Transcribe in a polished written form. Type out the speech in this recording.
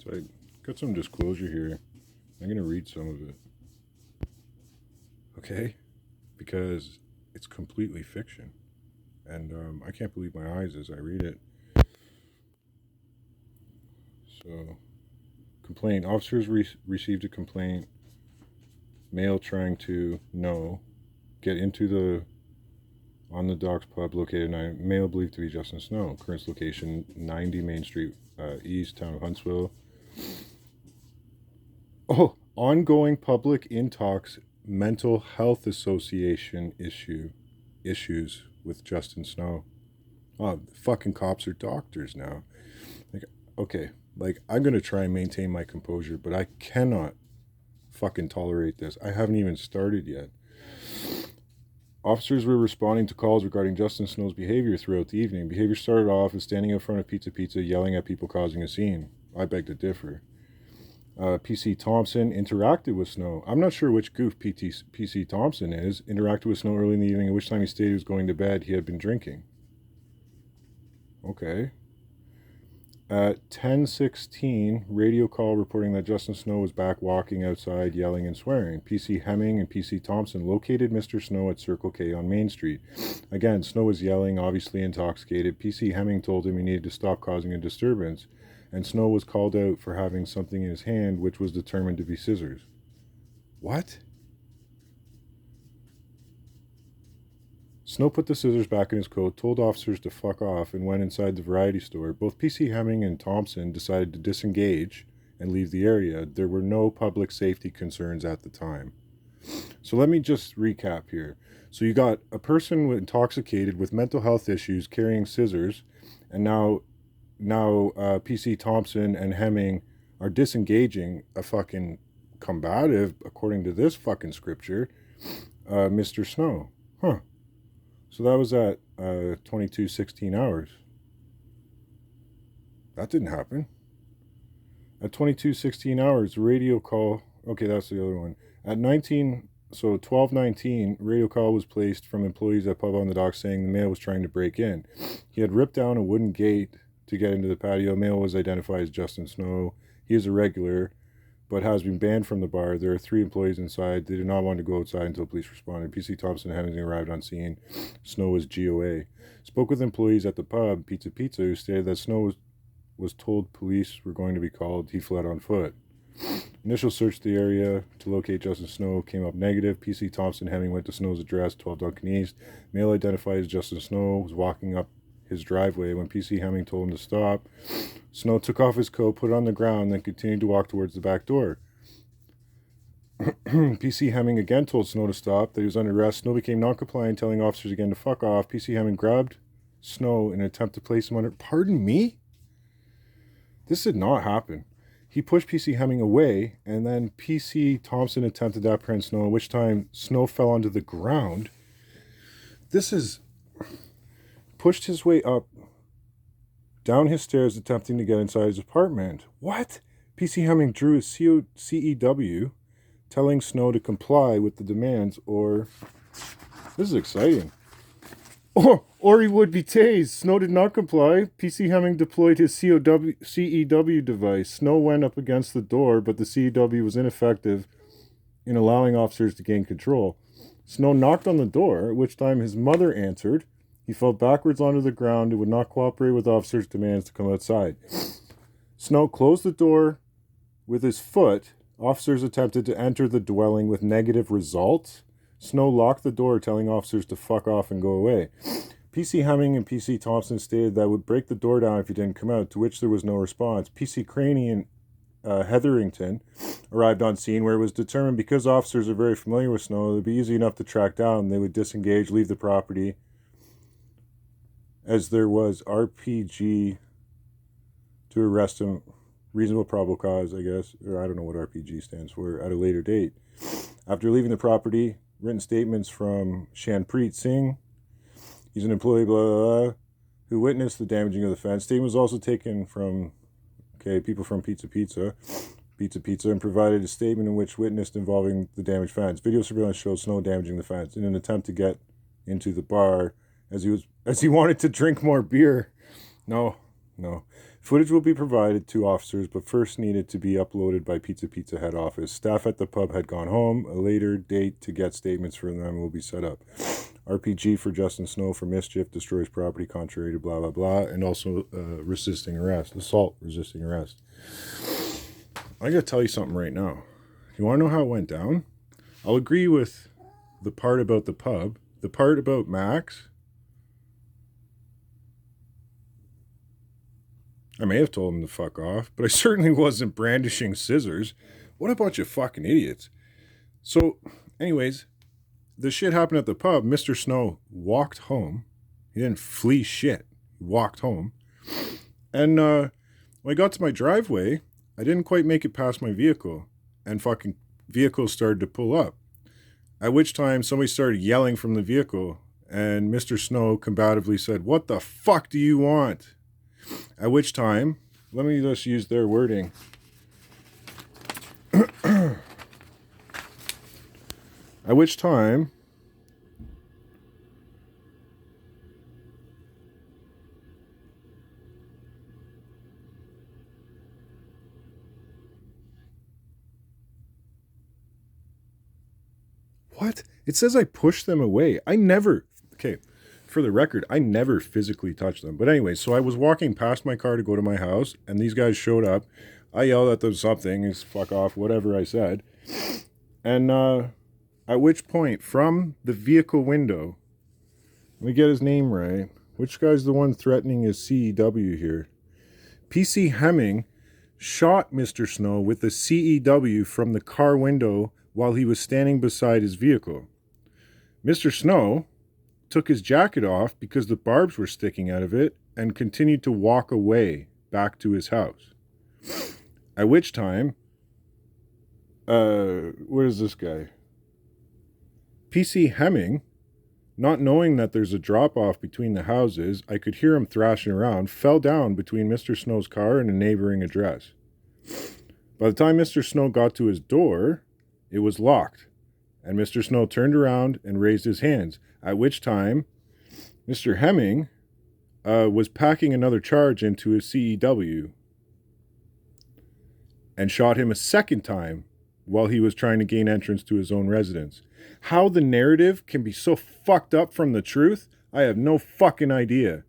So I got some disclosure here. I'm going to read some of it. Okay? Because it's completely fiction. And I can't believe my eyes as I read it. So, complaint. Officers received a complaint. Male trying to get into the on the docks pub located 9. Male believed to be Justin Snow. Current location 90 Main Street East, town of Huntsville. Oh, ongoing public intox mental health association issues with Justin Snow. Oh, fucking cops are doctors now. Like, okay, like I'm gonna try and maintain my composure, but I cannot fucking tolerate this. I haven't even started yet. Officers were responding to calls regarding Justin Snow's behavior throughout the evening. Behavior started off as standing in front of Pizza, yelling at people, causing a scene. I beg to differ. PC Thompson interacted with Snow. I'm not sure which goof PC Thompson is. Interacted with Snow early in the evening, at which time he stated he was going to bed. He had been drinking. Okay. At 10:16, radio call reporting that Justin Snow was back walking outside, yelling and swearing. PC Hemming and PC Thompson located Mr. Snow at Circle K on Main Street. Again, Snow was yelling, obviously intoxicated. PC Hemming told him he needed to stop causing a disturbance, and Snow was called out for having something in his hand, which was determined to be scissors. What? Snow put the scissors back in his coat, told officers to fuck off, and went inside the variety store. Both PC Hemming and Thompson decided to disengage and leave the area. There were no public safety concerns at the time. So let me just recap here. So you got a person intoxicated with mental health issues carrying scissors, and now PC Thompson and Hemming are disengaging a fucking combative, according to this fucking scripture, Mr. Snow. Huh. So that was at 22:16 hours. That didn't happen. At 22:16 hours, radio call. Okay, that's the other one. At 12:19, radio call was placed from employees at Pub on the Dock saying the male was trying to break in. He had ripped down a wooden gate to get into the patio. Male was identified as Justin Snow. He is a regular, but has been banned from the bar. There are 3 employees inside. They did not want to go outside until police responded. PC Thompson and Hemming arrived on scene. Snow was GOA. Spoke with employees at the pub, Pizza, who stated that Snow was told police were going to be called. He fled on foot. Initial search of the area to locate Justin Snow came up negative. PC Thompson Hemming went to Snow's address, 12 Duncan East. Male identified as Justin Snow was walking up his driveway. When PC Hemming told him to stop, Snow took off his coat, put it on the ground, then continued to walk towards the back door. PC Hemming again told Snow to stop, that he was under arrest. Snow became non-compliant, telling officers again to fuck off. PC Hemming grabbed Snow in an attempt to place him under... Pardon me? This did not happen. He pushed PC Hemming away, and then PC Thompson attempted to apprehend Snow, at which time Snow fell onto the ground. This is... Pushed his way up, down his stairs, attempting to get inside his apartment. What? PC Hemming drew his CEW, telling Snow to comply with the demands, or... This is exciting. Or he would be tased. Snow did not comply. PC Hemming deployed his CEW device. Snow went up against the door, but the CEW was ineffective in allowing officers to gain control. Snow knocked on the door, at which time his mother answered. He fell backwards onto the ground and would not cooperate with officers' demands to come outside. Snow closed the door with his foot. Officers attempted to enter the dwelling with negative results. Snow locked the door, telling officers to fuck off and go away. PC Hemming and PC Thompson stated that would break the door down if he didn't come out, to which there was no response. PC Craney and Hetherington arrived on scene, where it was determined because officers are very familiar with Snow, it would be easy enough to track down. They would disengage, leave the property, as there was RPG to arrest him, reasonable probable cause, I guess, or I don't know what RPG stands for, at a later date. After leaving the property, written statements from Shanpreet Singh, he's an employee, blah, blah, blah, who witnessed the damaging of the fence. Statement was also taken from, people from Pizza, and provided a statement in which witnessed involving the damaged fence. Video surveillance shows Snow damaging the fence in an attempt to get into the bar as he wanted to drink more beer. No. Footage will be provided to officers, but first needed to be uploaded by Pizza head office. Staff at the pub had gone home. A later date to get statements from them will be set up. RPG for Justin Snow for mischief, destroys property contrary to blah, blah, blah, and also resisting arrest, assault resisting arrest. I gotta tell you something right now. You wanna know how it went down? I'll agree with the part about the pub. The part about Max, I may have told him to fuck off, but I certainly wasn't brandishing scissors. What a bunch of fucking idiots. So, anyways, the shit happened at the pub. Mr. Snow walked home. He didn't flee shit. He walked home. And when I got to my driveway, I didn't quite make it past my vehicle. And fucking vehicles started to pull up. At which time somebody started yelling from the vehicle. And Mr. Snow combatively said, "What the fuck do you want?" At which time, let me just use their wording. At which time, what? It says I pushed them away. I never, okay, for the record, I never physically touched them. But anyway, so I was walking past my car to go to my house, and these guys showed up. I yelled at them something, it's fuck off, whatever I said. And at which point, from the vehicle window, let me get his name right. Which guy's the one threatening his CEW here? PC Hemming shot Mr. Snow with the CEW from the car window while he was standing beside his vehicle. Mr. Snow took his jacket off because the barbs were sticking out of it and continued to walk away back to his house. At which time, where is this guy? PC Hemming, not knowing that there's a drop-off between the houses, I could hear him thrashing around, fell down between Mr. Snow's car and a neighboring address. By the time Mr. Snow got to his door, it was locked, and Mr. Snow turned around and raised his hands, at which time Mr. Hemming was packing another charge into his CEW and shot him a second time while he was trying to gain entrance to his own residence. How the narrative can be so fucked up from the truth, I have no fucking idea.